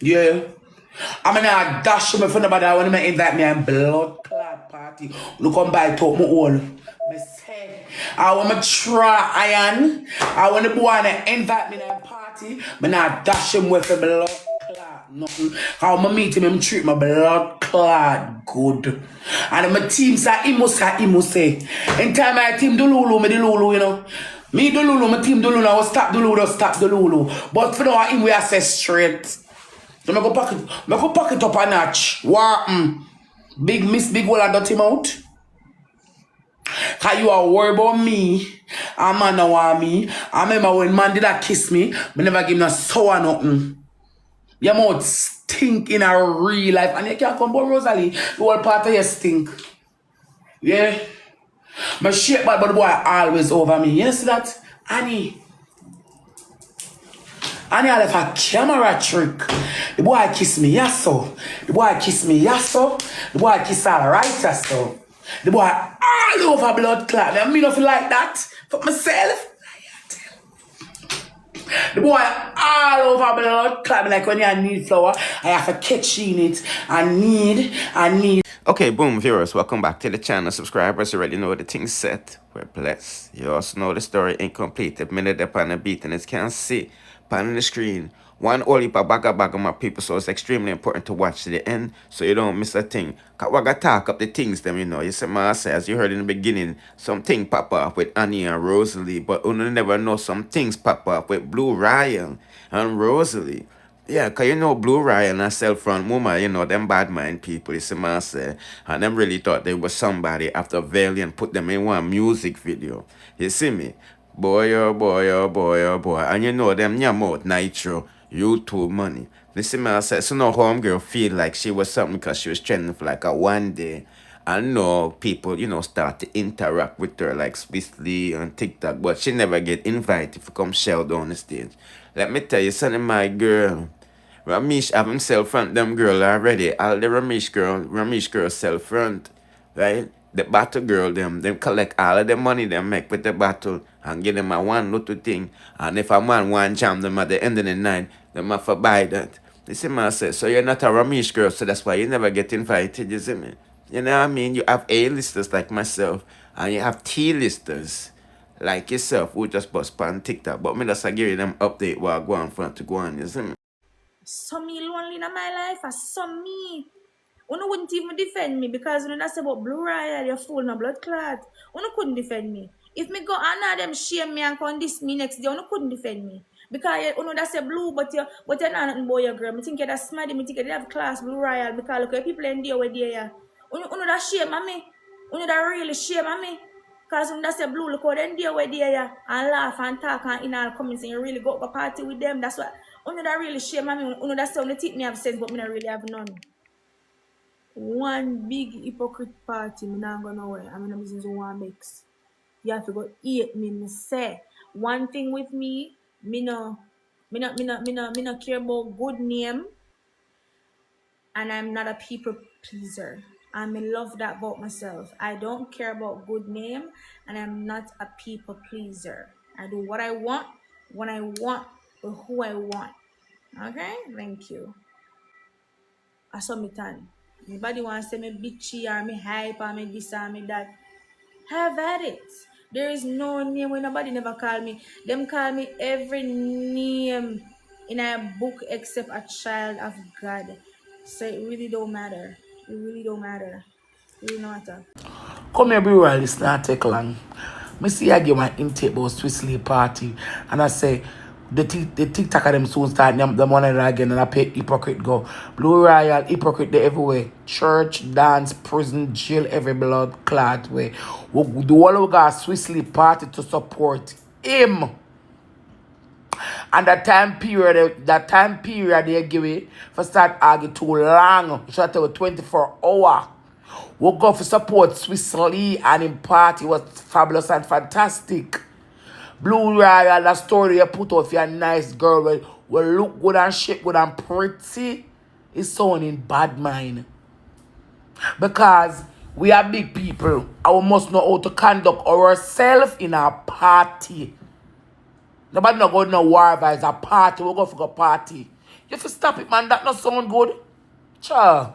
Yeah. I mean, I dash me for nobody. I want to invite me and blood clot party. Look on by talk my all. Me say, I want to try iron. I want to go and invite me to a party. Me not dash him with a blood clot. Nothing. How I meet him treat my blood clot good. And my team say. In time I team do Lulu, me the Lulu, you know. Me do Lulu, my team do Lulu. I will stop the Lulu, stop the Lulu. But for now, him we are say straight. So I go pack it up a notch. What? Big miss, big hole and dirty mouth. Cause you are worried about me. A man don't want me. I remember when man did that kiss me, me never give no sour nothing. Your mouth stink in a real life. And you can't come about Rosealee. The whole part of you stink. Yeah? My shit bad, but the boy always over me. You see that? Annie. And I left a camera trick. The boy kiss me, yes so. The boy kiss me, yes so. The boy kiss all right, yes so. The boy all over blood clot. I mean nothing like that for myself. The boy all over blood clot. Like when you need flour, I have to catch in it. I need. Okay, boom, viewers, welcome back to the channel. Subscribers already know the thing's set. We're blessed. You also know the story incomplete. The minute upon the beat and it can't see. On the screen. One only bag of my people, so it's extremely important to watch to the end so you don't miss a thing. Cause we gotta talk up the things them, you know. You see my say, as you heard in the beginning, something pop up with Annie and Rosealee, but you never know some things pop up with Blue Ryan and Rosealee. Yeah, cause you know Blue Ryan and self-front woman, you know, them bad mind people, you see my say. And them really thought they was somebody after Valiant put them in one music video. You see me? Boy, oh boy, oh boy, oh boy. And you know them nyam out Nitro, YouTube money. Listen, man, I said, so no homegirl feel like she was something because she was trending for like a one day. And no people, you know, start to interact with her like Swiftly on TikTok, but she never get invited to come shout on the stage. Let me tell you something, my girl. Ramesh have himself front them girl already. All the Ramesh girl self front, right? The battle girl them collect all of the money they make with the battle and give them a one little thing. And if a man want jam them at the end of the night, them have to buy that. You see me, I say, so you're not a Ramesh girl, so that's why you never get invited, you see me? You know what I mean? You have A-listers like myself, and you have T-listers like yourself who just bust on TikTok. But me just give you them update while I go on front to go on, you see me? So me lonely in my life, I saw me. Uno wouldn't even defend me because when I say about Blue Royal, you're full no blood clot. Uno couldn't defend me. If me go and them shame me and come this me next day, Uno couldn't defend me. Because Uno that say blue, but you're not nothing boy your girl. Me think you're that smarty, me think you have class Blue Royal because look at people in there where they are. Uno that shame on me. Uno that really shame on me. Because when that say blue, look how they there where they are and laugh and talk and in all comments and you really go to a party with them. That's what Uno that really shame on me. Uno that say only think me have sense, but me not really have none. One big hypocrite party, me not go nowhere. I'm in a business with one mix. You have to go eat me say. One thing with me no care about good name. And I'm not a people pleaser. I love that about myself. I don't care about good name and I'm not a people pleaser. I do what I want, when I want, with who I want. Okay? Thank you. I saw me turn. Anybody wants to say me bitchy or me hype or me this or me that, have at it. There is no name where nobody never call me. Them call me every name in a book except a child of God. So it really don't matter. It really don't matter. It really don't matter. Come here, be real, it's not take long. Me see I give my intake about Rosealee party, and I say the TikTok of them soon start them money again, and I pay hypocrite go. Blue Royal, hypocrite they everywhere. Church, dance, prison, jail, every blood clot way. We do all we got Rosealee party to support him. And that time period they give it for start arguing too long. So I tell you 24 hours. We go for support Rosealee and in party was fabulous and fantastic. Blue Royal, that story you put out for a nice girl will look good and shape good and pretty is sounding bad mind. Because we are big people and we must know how to conduct ourselves in a party. Nobody not go to no war vibes a party, we go for a party. You have to stop it, man. That not sound good. Cha.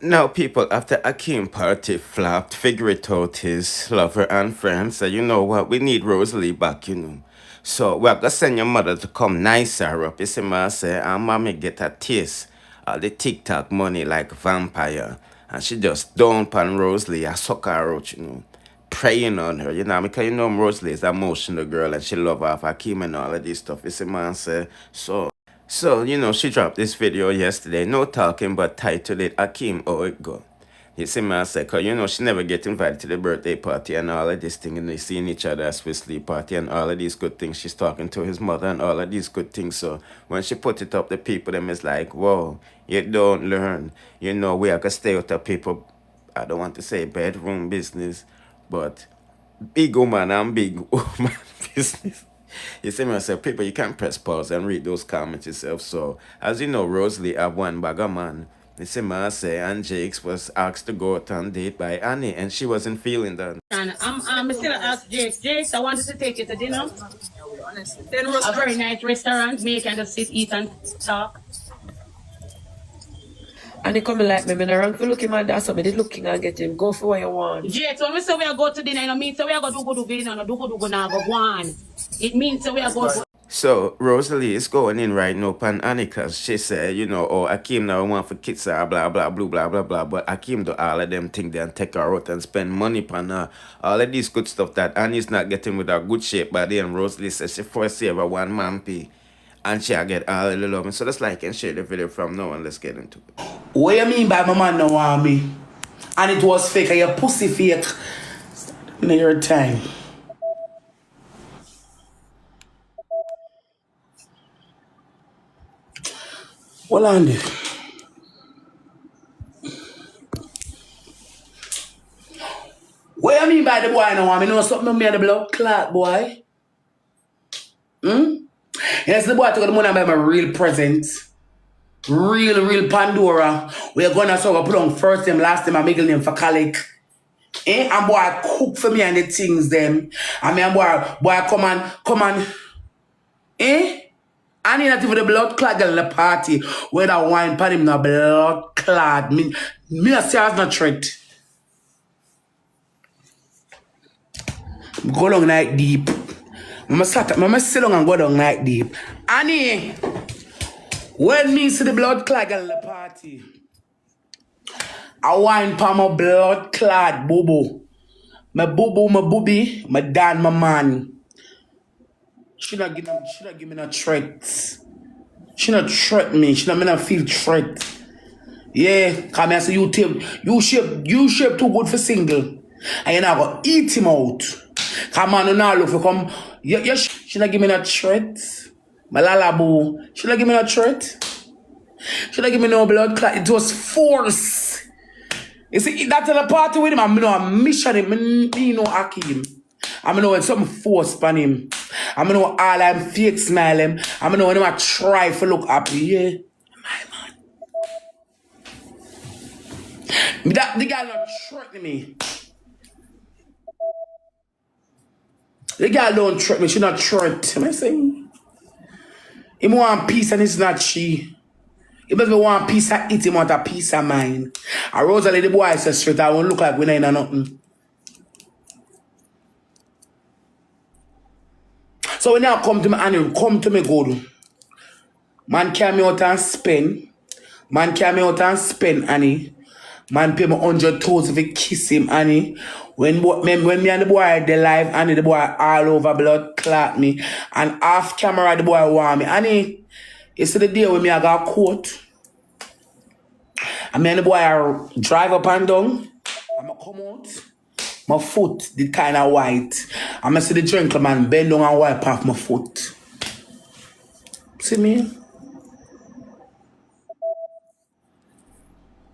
Now, people, after Akeem party flopped, figure it out his lover and friends. So, you know what? We need Rosealee back, you know. So, we're going to send your mother to come nicer up. You see, ma say, and mommy get a taste of the TikTok money like vampire. And she just down pan Rosealee, I suck her out, you know. Praying on her, you know, because you know Rosealee is an emotional girl and she love off Akeem and all of this stuff. You see, man, say, so, you know, she dropped this video yesterday, no talking, but titled it, Akeem, how it go. You see me, I say, cause you know, she never get invited to the birthday party and all of this thing, and they seeing each other at Swiss sleep party and all of these good things. She's talking to his mother and all of these good things. So, when she put it up, the people, them is like, whoa, you don't learn. You know, we are going to stay with the people, I don't want to say bedroom business, but big woman and big woman business. You see me, I said, people, you can't press pause and read those comments yourself. So, as you know, Rosealee have one bag of man. You see me, I say, and Jakes was asked to go out on date by Annie, and she wasn't feeling that. And I'm still ask Jakes. Jakes, I wanted to take you to dinner. A very nice restaurant. Me can just sit, eat, and talk. And he come like me, I run for looking man, that's what I did looking and get him. Go for what you want. Jakes, when we say we are go to dinner, it means so we are going to do dinner, no do now go on. It means so we are going to. So, Rosealee is going in right now on Annie because she said, you know, oh, Akeem now want for kids, blah, blah, blah, blah, blah, blah. But Akeem do all of them things and take her out and spend money on her. All of this good stuff that Annie's not getting with her good shape. But then Rosealee says she first save her one man pay. And she'll get all of the love. So let's like and share the video from now and let's get into it. What you mean by my man no want me? And it was fake, and your pussy fake. In your time. Well, Andy. What you mean by the boy no want me? Know something me and the blood clot, boy? Yes, the boy took the money and buy my real present. Real Pandora. We're gonna sort of put on first time, last time, I make name for colic. And boy cook for me and the things them. I mean boy come on. I need not even the blood clot girl in the party. Where that wine pan him no blood clot. Me a say as not threat. Go long night deep. Mama sit down and go down night deep. Annie, when me see the blood clot girl in the party, I wine pan my blood clot boo-boo. My boo-boo, my booby, my dad, my man. She not give me no threat. She not threat me. She not feel threat. Yeah, come here, say you shape too good for single. And you not gonna eat him out. Come on, now look for come. She not give me no threat. My lala boo. She not give me no threat. She not give me no blood clot. It was force. You see, that's in a party with him. I know a mission him. Me know Akeem. I know when something forced on him. I know all I'm fake smile him. I know when I try to look happy. Yeah. My man. That the girl not threaten me. The girl don't threaten me. She not threat. Am I saying? He want peace and it's not she. He must want peace of it. He want a peace of mind. And Rosealee the boy says straight. I won't look like we ain't nothing. So when now come to me and come to me good. Man carry me out and spend. Man carry me out and spend, Annie. Man pay me 100,000 to kiss him, Annie. When me and the boy they live, Annie, the boy all over blood clot me. And off camera the boy want me. Annie, you see the day when me I got court. And me and the boy I drive up and down. I'ma come out. My foot, the kind of white. I'm going to see the gentleman bend down and wipe off my foot. See me?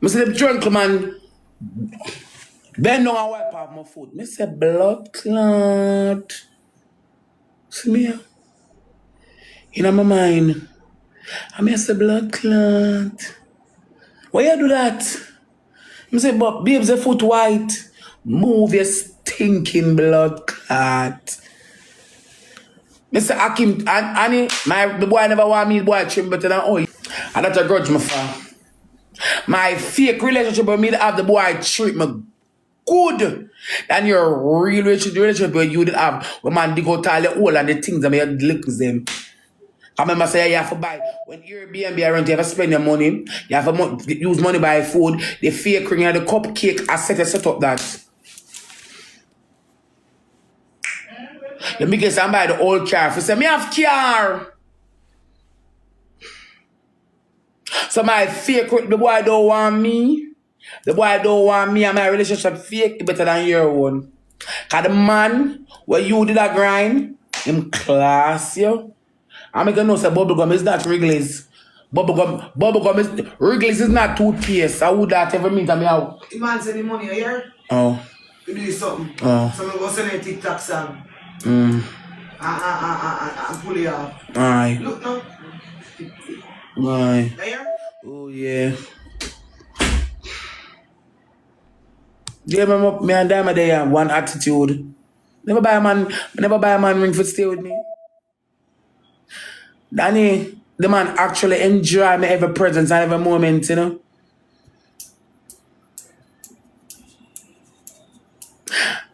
I see the gentleman bend down and wipe off my foot. I say blood clot. See me? In my mind. I say blood clot. Why you do that? I say, but babes, the foot white. Move your stinking blood clot. Mr. Akeem, and Annie, the boy never want me, the boy trim better than oil. And that's a grudge, my father. My fake relationship with me to have the boy treat me good than your real relationship where you did have when man dig out all the hole and the things that may lick them. I remember saying you have to buy when Airbnb around, you have to spend your money, you have to use money buy food, the fake ring and the cupcake, I set up that. The biggest I buy the old car. If you say me have car. So my fake the boy don't want me. The boy don't want me and my relationship fake better than your one. Cause the man where you did a grind, him class yo. I'm gonna know say bubblegum is not Wrigley's. Bubblegum is Wrigley's is not toothpaste. I would that ever mean to me out. The man send the money here. Oh. You do something. Oh. So I'm gonna send a TikTok song. Pull it off. Aye. Look now. Aye. There? Oh yeah. Yeah, me and Dama they have one attitude. Never buy a man ring for stay with me. Danny, the man actually enjoy me every presence and every moment, you know.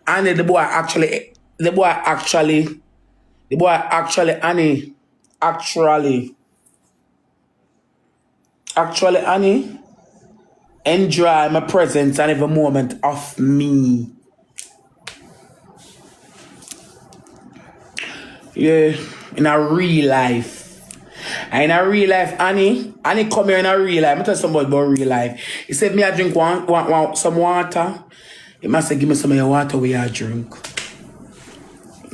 And the boy actually, Annie, enjoy my presence and every moment of me. Yeah, in a real life. And in a real life, Annie come here in a real life. I tell somebody about real life. He said, me I drink some water. He must say, give me some of your water where I drink.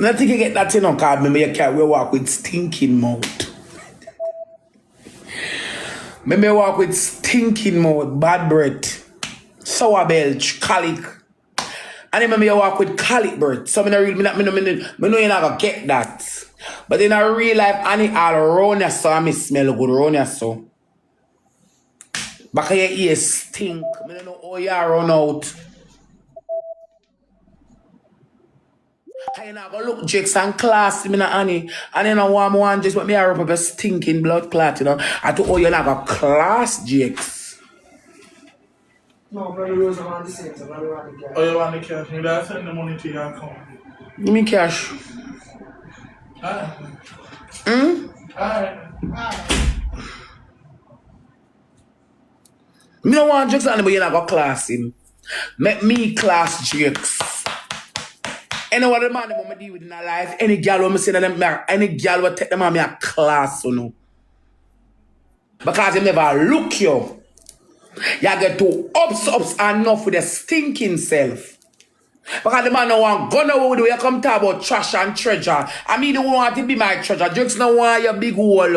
I think you get that thing on card. Maybe you can't walk with stinking mouth. Maybe I walk with stinking mouth, bad breath, sour belch, colic. And then maybe I walk with colic breath. So I know you're not gonna get that. But in a real life, Annie all around you, so I smell good around you, so. Back of your ears stink. I don't know how you run out. I not go look Jakes and class, me na Annie. And then I want just what me I rub up a stinking blood clot, you know. I thought, oh, you not go class Jakes. No, brother Rose, I want the same. So I want the cash. Oh, you want the cash? Maybe I'll send the money to your account. Give me cash. Alright. Me don't want Jakes on but you not go class him. Make me class Jakes. Any what the man that deal with in our life, any girl when me say them, any girl will take them on me a class, you know. Because they never look you. You get too ups enough with the stinking self. Because the man don't want gun away with you come talk about trash and treasure. I mean, don't want to be my treasure. Jokes don't want your big hole.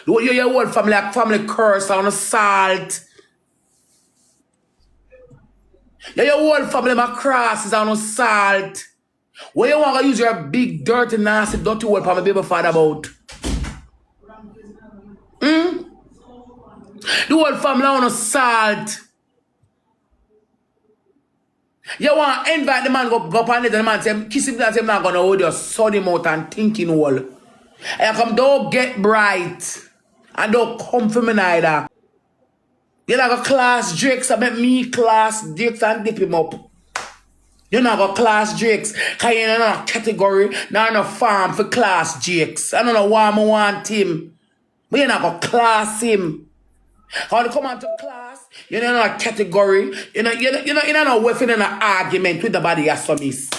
Your whole family curse on the salt. Your whole family my crosses on the salt. What you want to use your big, dirty, nasty, dirty word for my baby father about? The whole family on the salt. You want to invite the man go up on it and the man say, kiss him that him not going to hold your sunny mouth and thinking wall. And you come, don't get bright. And don't come for me neither. You not go class Drakes and make me class Drakes and dip him up. You not go class Jakes, cause you in a category, not in a farm for class Jakes. I don't know why I want him. But you not go class him. When you come on to class, you're in a category, you're not working in an argument with the body as some is.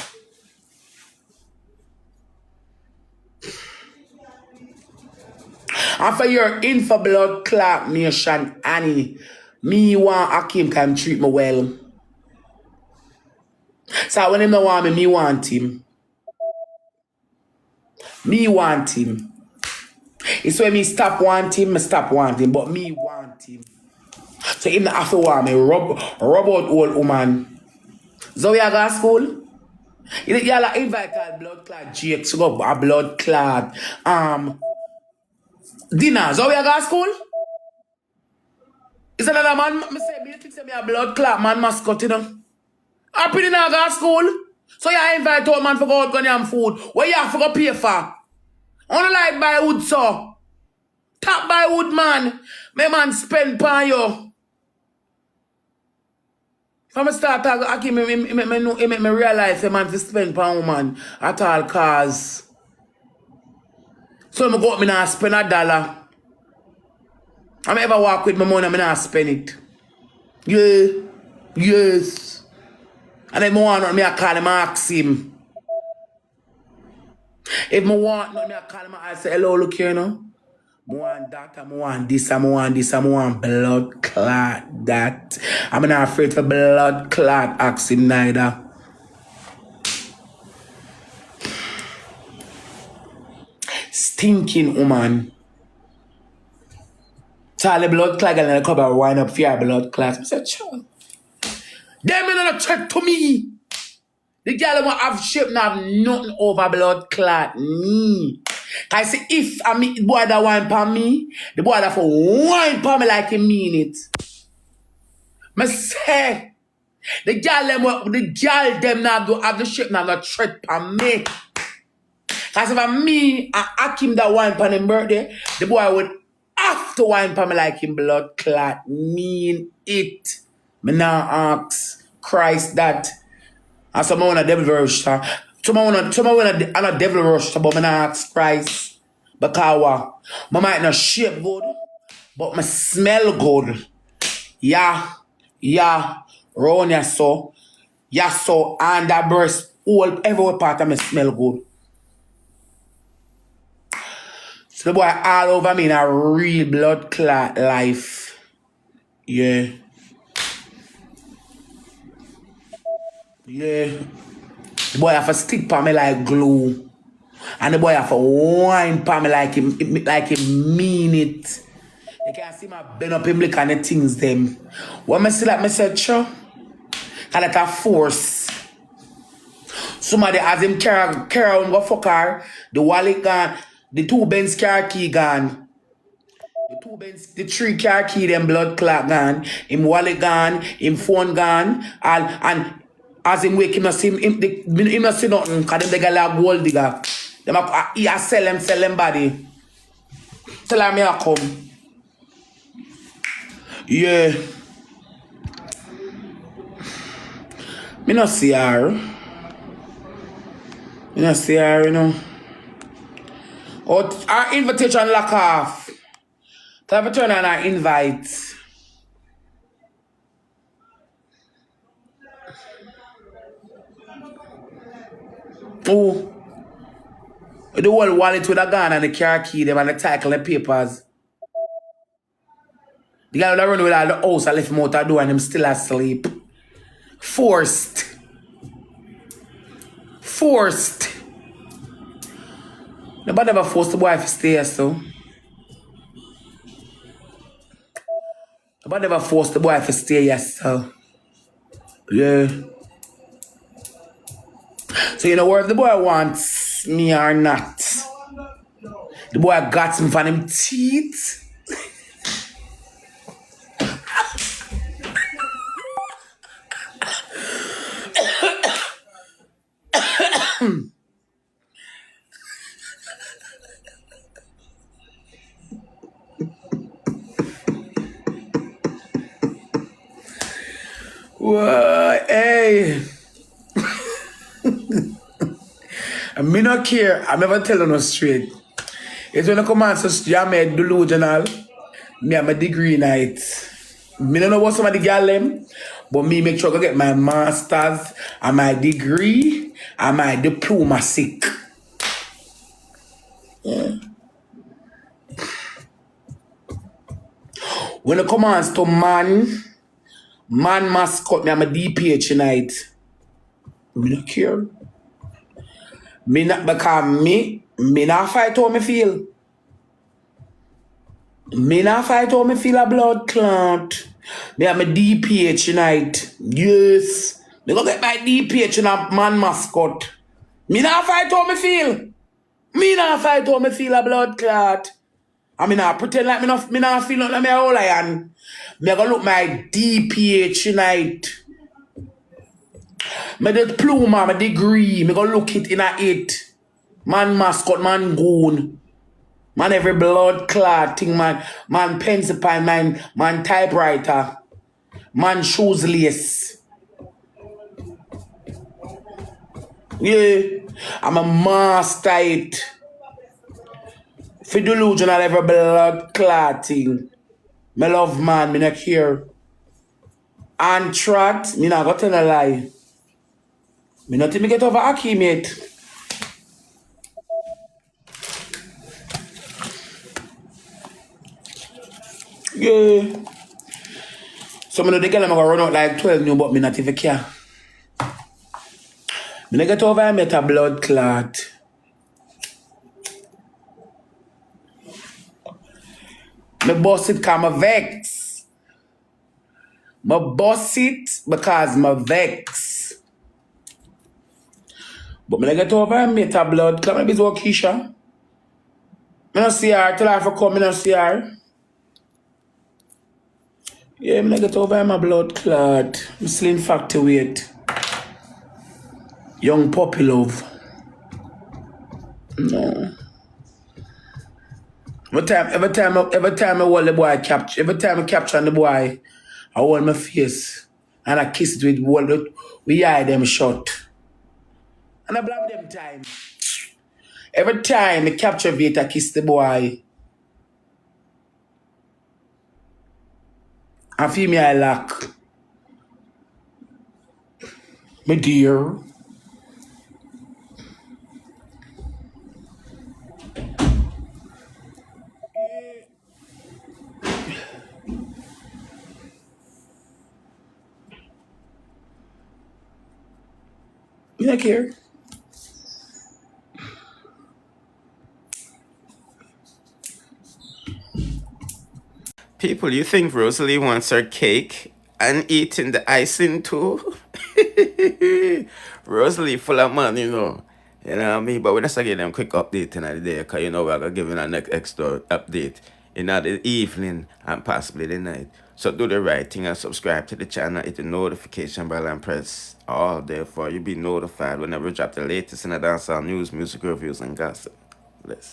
And for your info blood clot nation, Annie, me want Akeem can treat me well. So when him don't want me want him. Me want him. It's when me stop wanting, but me want him. So him not have to want me, rub out old woman. So we are going to school? You like invite a blood clot Jake to go a blood clot dinner. So we are going to school? Is another man, me say, me think me a blood clot man mascot, you know? I pretty now go to school. So you invite old man for go out gun and food. What you have to go pay for? Only like buy wood, so. Top buy wood, man. My man spend pan you. From the start, I give me realize the man to spend pan woman at all cause. So I go up, I not spend $1. I ever walk with my money, I not spend it. Yeah. Yes. And if I want me, I call him, I ask him. If I want me, I call him, I say, hello, look here, no. I want that, I want this, I want this, I want blood clot that. I'm not afraid for blood clot, ask him neither. Stinking woman. Charlie blood clot and come and wind up for your blood clot. I said, sure. Them not check to me. The girl won't have shape now have nothing over blood clot. Me. I say if I mean the boy that wine for me, the boy that for wine for me like he mean it. I say the girl them now do have the shape now not tread for me. Cause if I'm me and Akeem that wine for him birthday, the boy would have to wine for me like him blood clot. Mean it. Me now ask Christ that. And someone want a devil rush. Someone want a devil rush, but me not ask Christ. Because what? I might not shape good, but I smell good. Yeah. Round ya so. Yeah, so. And that breast, every part of me smell good. So the boy all over me in a real blood clot life. Yeah. Yeah. The boy have to stick on me like glue. And the boy have to wine on me like he mean it. You can see my bend up him look and the things them. When I see that, I said, sure. And like a force. Somebody has him carry home go fuck her. The wallet gone. The 2 Benz car key gone. The 3 car key them blood clot gone. Him wallet gone. Him phone gone. And as him wake him not see him not see nothing. Cause them they got like gold digger. He a sell them body. Tell her me I come. Yeah. Me not see her. Me not see her, you know. Oh, our invitation lock off. So I have to turn on our invite. Oh. The whole wallet with a gun and the car key, them and the title and the papers. The guy would run with all the house and left him out the door and him still asleep. Forced. Nobody ever forced the boy to stay, so. Nobody ever forced the boy to stay, yes, so. Yeah. So you know where if the boy wants me or not. The boy got him from him teeth. Whoa, hey. I me not care. I never tell you no straight. It's when I come on so I'm a delusional. Me have my degree night. Me don't know what some of the girl them, but me make sure I get my masters and my degree and my diploma sick. Yeah. When it comes to man mascot, me I'm a DPH tonight. Me not care. Me not because me not fight how me feel. Me not fight how me feel a blood clot. Me have my DPH tonight. Yes. Me go get my DPH in a man mascot. Me not fight how me feel. Me not fight how me feel a blood clot. I mean, I pretend like me not feel nothing like me a whole lion. Me go look my DPH tonight. My diploma, my degree, me go look it in a it. Man mascot, man goon. Man, every blood clot thing, man pencil pen, man typewriter, man shoes lace. Yeah, I'm a master it. For delusional every blood clotting. Me love man, me not care. And tracked, me not got tell a lie. Me not till me get over Akeem yet. Yeah. So me know the girl I'm gonna run out like 12 new, but me not even care. Me not get over I met a blood clot. Me boss it cause me vex. Me boss it because me vex. But me not get over I met a blood clot. Me busy with Keisha. Me not see her. Tell her to come, me not see her. Yeah, me not get over my blood clot. I'm still in factory weight. Young puppy love. No. Every time I hold the boy capture, every time I capture on the boy, I hold my face and I kiss it with eye them shut. And I blame them time. Every time I capture it, I kiss the boy. I feel me I lack. My dear. You don't care. People, you think Rosealee wants her cake and eating the icing too? Rosealee full of money, you know. You know what I mean? But we just give them quick update in the day, because you know we're going to give you a next extra update in the evening and possibly the night. So do the right thing and subscribe to the channel, hit the notification bell and press all there for you be notified whenever we drop the latest in the dancehall news, music reviews, and gossip. Let's